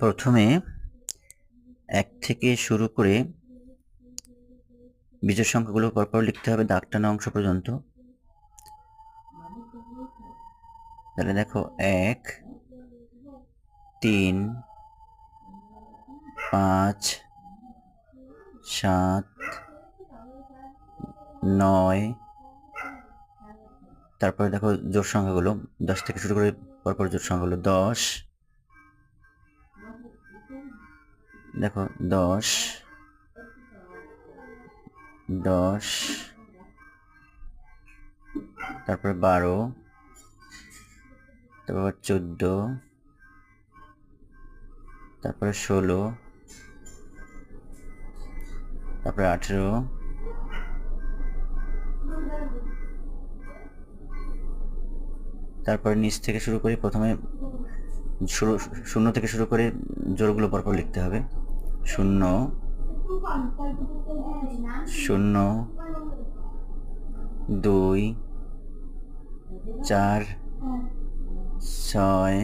প্রথমে 1 থেকে শুরু করে বিজোড় সংখ্যাগুলো পরপর লিখতে হবে দাগ টানা অংশ পর্যন্ত। তাহলে দেখো 1, 3, 5, 7, 9, তারপরে দেখো জোড় সংখ্যাগুলো 10 থেকে শুরু করে পরপর জোড় সংখ্যাগুলো 10, দেখো 10, 10, তারপরে 12, তারপর 14, তারপরে 16, তারপরে 18, তারপরে নিচ থেকে শুরু করে প্রথমে 0 থেকে শুরু করে জোড়গুলো পরপর লিখতে হবে। 0, 0, 2, 4, 6,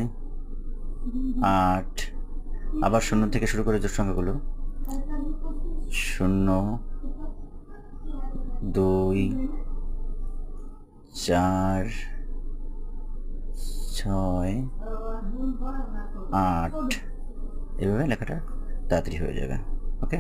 8, আবার 0 থেকে শুরু করে জোড় সংখ্যাগুলো 0, 2, 4, 6, 8, এভাবে লেখাটা তাড়াতাড়ি হয়ে যাবে। ওকে।